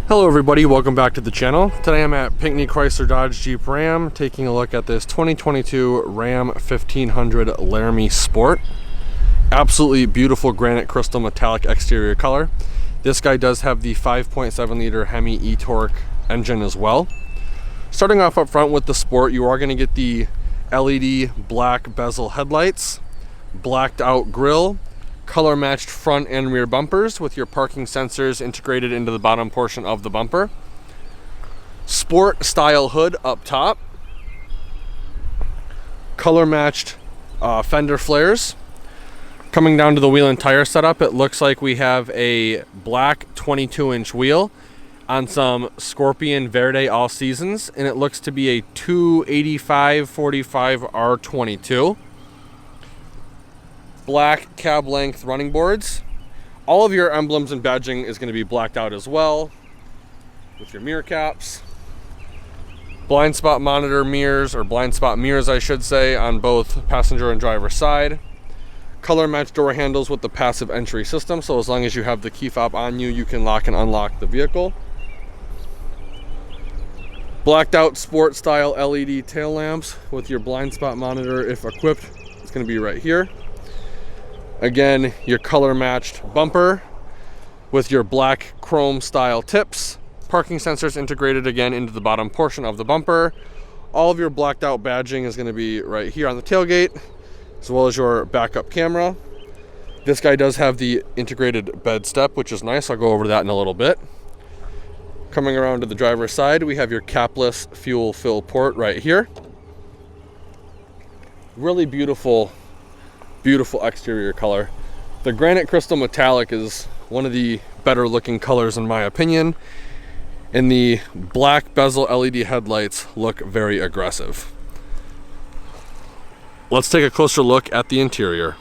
Hello everybody, welcome back to the channel. Today I'm at Pinckney Chrysler Dodge Jeep Ram taking a look at this 2022 Ram 1500 Laramie Sport. Absolutely beautiful granite crystal metallic exterior color. This guy does have the 5.7 liter Hemi e-torque engine as well. Starting off up front with the Sport, you are going to get the LED black bezel headlights, blacked out grille, color matched front and rear bumpers with your parking sensors integrated into the bottom portion of the bumper. Sport style hood up top. Color matched fender flares. Coming down to the wheel and tire setup, it looks like we have a black 22-inch wheel on some Scorpion Verde All Seasons, and it looks to be a 285/45 R22. Black cab length running boards. All of your emblems and badging is going to be blacked out as well with your mirror caps. Blind spot monitor mirrors, or blind spot mirrors I should say, on both passenger and driver side. Color matched door handles with the passive entry system, so as long as you have the key fob on you, you can lock and unlock the vehicle. Blacked out sport style LED tail lamps with your blind spot monitor, if equipped, it's going to be right here. Again, your color matched bumper with your black chrome style tips. Parking sensors integrated again into the bottom portion of the bumper. All of your blacked out badging is going to be right here on the tailgate, as well as your backup camera. This guy does have the integrated bed step, which is nice. I'll go over that in a little bit. Coming around to the driver's side, we have your capless fuel fill port right here. Really beautiful exterior color. The granite crystal metallic is one of the better looking colors in my opinion, and the black bezel LED headlights look very aggressive. Let's take a closer look at the interior.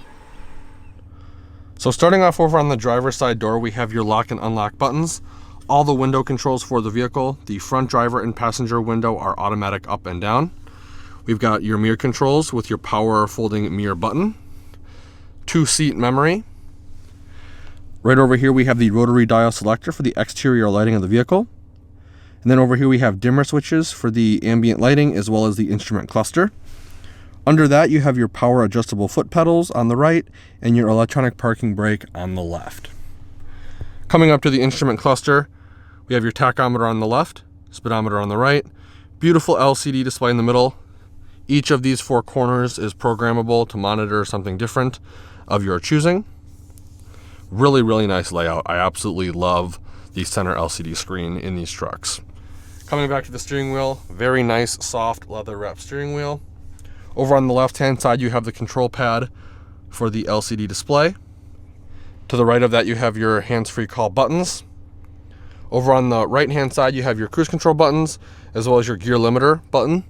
So starting off over on the driver's side door, we have your lock and unlock buttons, all the window controls for the vehicle. The front driver and passenger window are automatic up and down. We've got your mirror controls with your power folding mirror button. 2-seat memory. Right over here we have the rotary dial selector for the exterior lighting of the vehicle. And then over here we have dimmer switches for the ambient lighting as well as the instrument cluster. Under that you have your power adjustable foot pedals on the right and your electronic parking brake on the left. Coming up to the instrument cluster, we have your tachometer on the left, speedometer on the right, beautiful LCD display in the middle. Each of these four corners is programmable to monitor something different of your choosing. Really nice layout. I absolutely love the center LCD screen in these trucks. Coming back to the steering wheel, very nice soft leather wrap steering wheel. Over on the left hand side you have the control pad for the LCD display. To the right of that you have your hands-free call buttons. Over on the right hand side you have your cruise control buttons as well as your gear limiter button.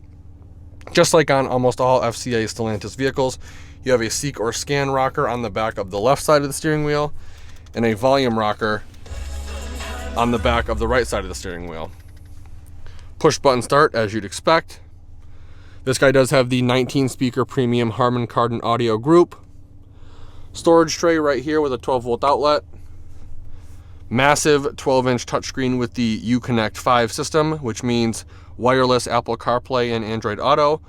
Just like on almost all FCA Stellantis vehicles, you have a seek or scan rocker on the back of the left side of the steering wheel and a volume rocker on the back of the right side of the steering wheel. Push button start as you'd expect. This guy does have the 19 speaker premium Harman Kardon audio group. Storage tray right here with a 12-volt outlet. Massive 12-inch touchscreen with the Uconnect 5 system, which means wireless Apple CarPlay and Android Auto.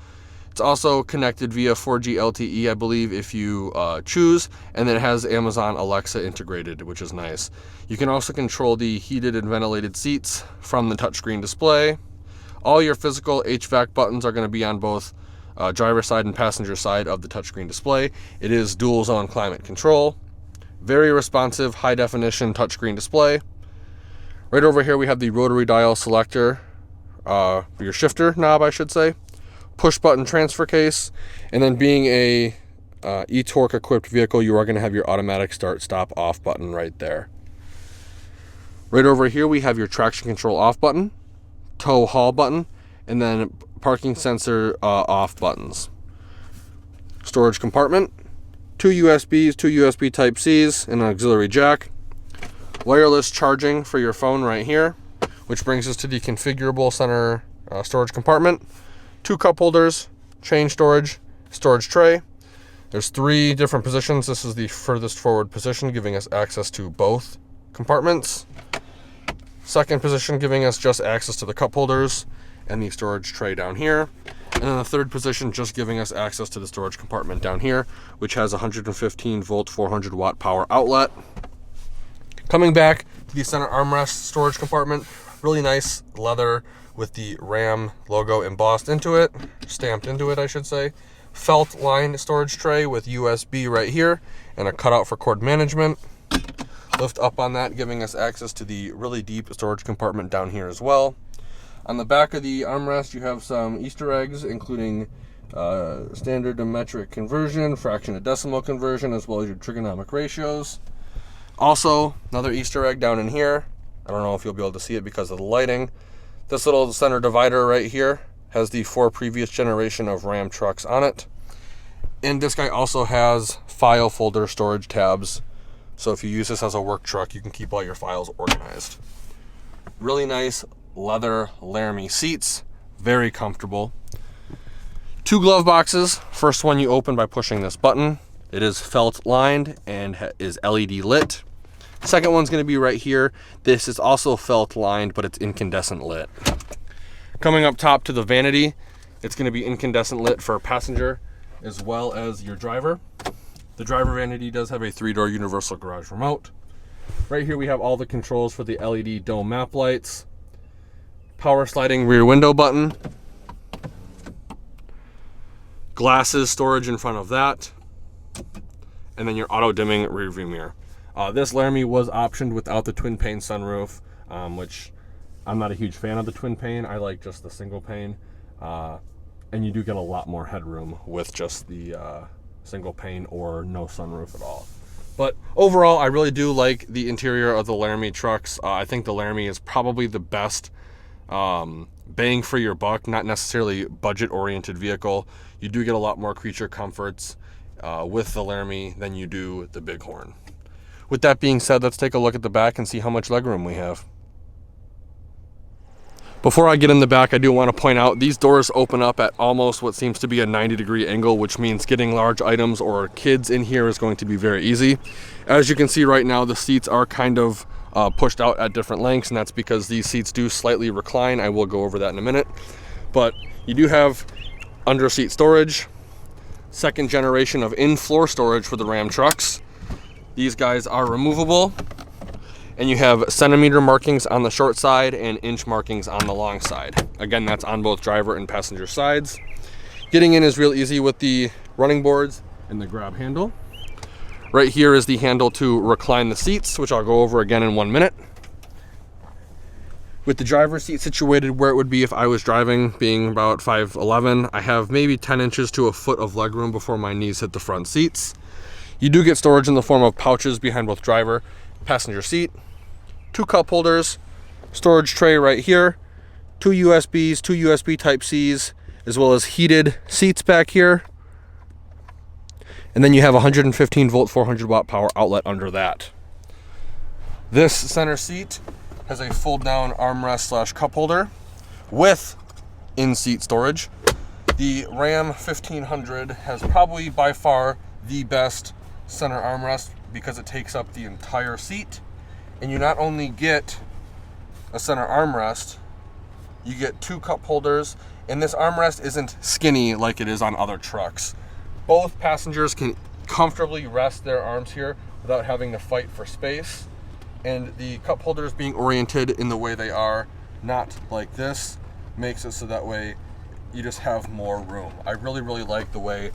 It's also connected via 4G LTE, I believe, if you choose, and then it has Amazon Alexa integrated, which is nice. You can also control the heated and ventilated seats from the touchscreen display. All your physical HVAC buttons are going to be on both driver side and passenger side of the touchscreen display. It is dual zone climate control. Very responsive, high definition touchscreen display. Right over here we have the rotary dial selector, for your shifter knob I should say. Push button transfer case, and then being a e-torque equipped vehicle, you are going to have your automatic start stop off button right there. Right over here we have your traction control off button, tow haul button, and then parking sensor off buttons. Storage compartment, 2 USBs, 2 USB Type-Cs, and an auxiliary jack. Wireless charging for your phone right here, which brings us to the configurable center storage compartment. 2 cup holders, chain storage, storage tray. There's 3 different positions. This is the furthest forward position, giving us access to both compartments. Second position giving us just access to the cup holders and the storage tray down here. And then the third position just giving us access to the storage compartment down here, which has a 115 volt, 400 watt power outlet. Coming back to the center armrest storage compartment, really nice leather with the Ram logo embossed into it, stamped into it, I should say. Felt lined storage tray with USB right here and a cutout for cord management. Lift up on that, giving us access to the really deep storage compartment down here as well. On the back of the armrest, you have some Easter eggs, including standard to metric conversion, fraction to decimal conversion, as well as your trigonomic ratios. Also, another Easter egg down in here. I don't know if you'll be able to see it because of the lighting. This little center divider right here has the 4 previous generation of Ram trucks on it. And this guy also has file folder storage tabs. So if you use this as a work truck, you can keep all your files organized. Really nice leather Laramie seats, very comfortable. 2 glove boxes. First one you open by pushing this button. It is felt lined and is LED lit. Second one's going to be right here. This is also felt lined, but it's incandescent lit. Coming up top to the vanity, it's going to be incandescent lit for a passenger as well as your driver. The driver vanity does have a 3-door universal garage remote. Right here we have all the controls for the LED dome map lights, power sliding rear window button, glasses storage in front of that, and then your auto dimming rear view mirror. This Laramie was optioned without the twin pane sunroof, which I'm not a huge fan of the twin pane. I like just the single pane, and you do get a lot more headroom with just the single pane or no sunroof at all. But overall, I really do like the interior of the Laramie trucks. I think the Laramie is probably the best bang for your buck, not necessarily budget-oriented vehicle. You do get a lot more creature comforts with the Laramie than you do the Bighorn. With that being said, let's take a look at the back and see how much legroom we have. Before I get in the back, I do want to point out these doors open up at almost what seems to be a 90-degree angle, which means getting large items or kids in here is going to be very easy. As you can see right now, the seats are kind of pushed out at different lengths, and that's because these seats do slightly recline. I will go over that in a minute. But you do have under seat storage, second generation of in-floor storage for the Ram trucks. These guys are removable. And you have centimeter markings on the short side and inch markings on the long side. Again, that's on both driver and passenger sides. Getting in is real easy with the running boards and the grab handle. Right here is the handle to recline the seats, which I'll go over again in 1 minute. With the driver's seat situated where it would be if I was driving, being about 5'11", I have maybe 10 inches to a foot of legroom before my knees hit the front seats. You do get storage in the form of pouches behind both driver and passenger seat. 2 cup holders, storage tray right here, 2 USBs, 2 USB Type-Cs, as well as heated seats back here. And then you have a 115 volt, 400 watt power outlet under that. This center seat has a fold down armrest / cup holder with in-seat storage. The Ram 1500 has probably by far the best center armrest because it takes up the entire seat. And you not only get a center armrest, you get 2 cup holders, and this armrest isn't skinny like it is on other trucks. Both passengers can comfortably rest their arms here without having to fight for space. And the cup holders being oriented in the way they are, not like this, makes it so that way you just have more room. I really like the way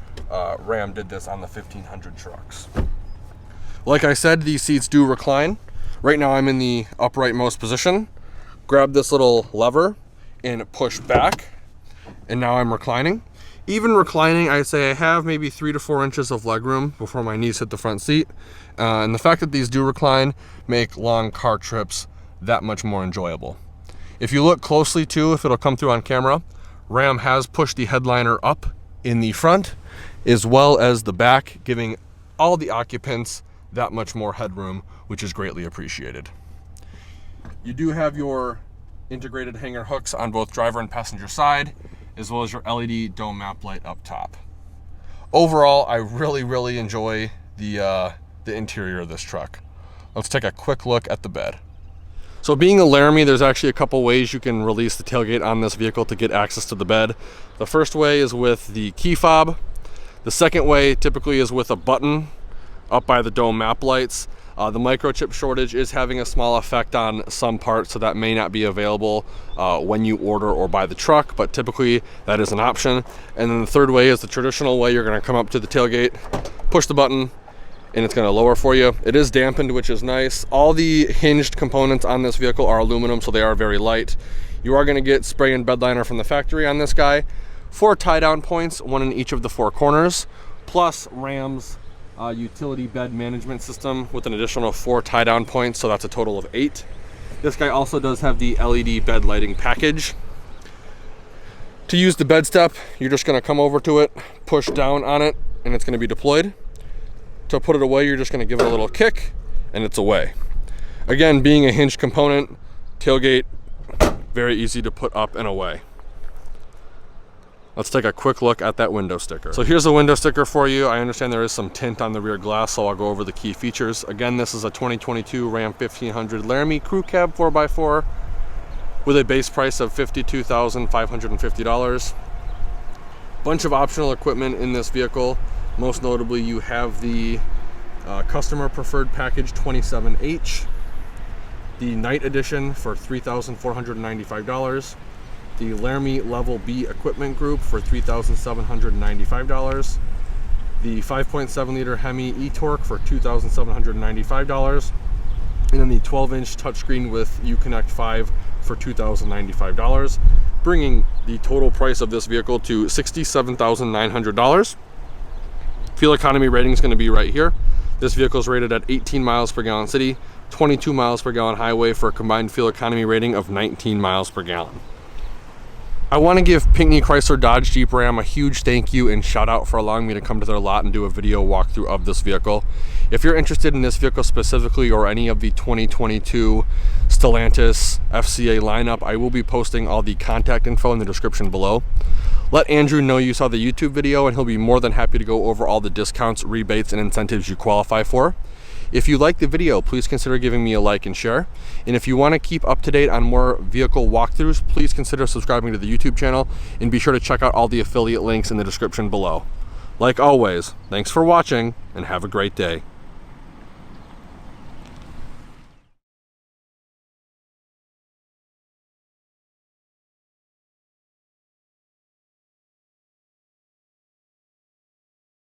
Ram did this on the 1500 trucks. Like I said, these seats do recline. Right now I'm in the uprightmost position. Grab this little lever and push back, and now I'm reclining. Even reclining, I'd say I have maybe 3 to 4 inches of legroom before my knees hit the front seat. And the fact that these do recline make long car trips that much more enjoyable. If you look closely too, if it'll come through on camera, Ram has pushed the headliner up in the front as well as the back, giving all the occupants that much more headroom, which is greatly appreciated. You do have your integrated hanger hooks on both driver and passenger side, as well as your LED dome map light up top. Overall, I really enjoy the interior of this truck. Let's take a quick look at the bed. So being a Laramie, there's actually a couple ways you can release the tailgate on this vehicle to get access to the bed. The first way is with the key fob. The second way typically is with a button up by the dome map lights. The microchip shortage is having a small effect on some parts, so that may not be available when you order or buy the truck, but typically that is an option. And then the third way is the traditional way. You're gonna come up to the tailgate, push the button, and it's gonna lower for you. It is dampened, which is nice. All the hinged components on this vehicle are aluminum, so they are very light. You are gonna get spray and bed liner from the factory on this guy. 4 tie down points, 1 in each of the 4 corners, plus Ram's utility bed management system with an additional 4 tie down points, so that's a total of 8. This guy also does have the LED bed lighting package. To use the bed step, you're just gonna come over to it, push down on it, and it's gonna be deployed. To put it away, you're just gonna give it a little kick, and it's away. Again, being a hinged component, tailgate, very easy to put up and away. Let's take a quick look at that window sticker. So here's a window sticker for you. I understand there is some tint on the rear glass, so I'll go over the key features. Again, this is a 2022 Ram 1500 Laramie Crew Cab 4x4 with a base price of $52,550. Bunch of optional equipment in this vehicle. Most notably, you have the customer preferred package 27H, the night edition for $3,495, the Laramie Level B equipment group for $3,795, the 5.7 liter Hemi e-torque for $2,795, and then the 12-inch touchscreen with Uconnect 5 for $2,095, bringing the total price of this vehicle to $67,900. Fuel economy rating is going to be right here. This vehicle is rated at 18 miles per gallon city, 22 miles per gallon highway for a combined fuel economy rating of 19 miles per gallon. I want to give Pinckney Chrysler Dodge Jeep Ram a huge thank you and shout out for allowing me to come to their lot and do a video walkthrough of this vehicle. If you're interested in this vehicle specifically or any of the 2022 Stellantis FCA lineup, I will be posting all the contact info in the description below. Let Andrew know you saw the YouTube video and he'll be more than happy to go over all the discounts, rebates, and incentives you qualify for. If you like the video, please consider giving me a like and share. And if you want to keep up to date on more vehicle walkthroughs, please consider subscribing to the YouTube channel and be sure to check out all the affiliate links in the description below. Like always, thanks for watching and have a great day.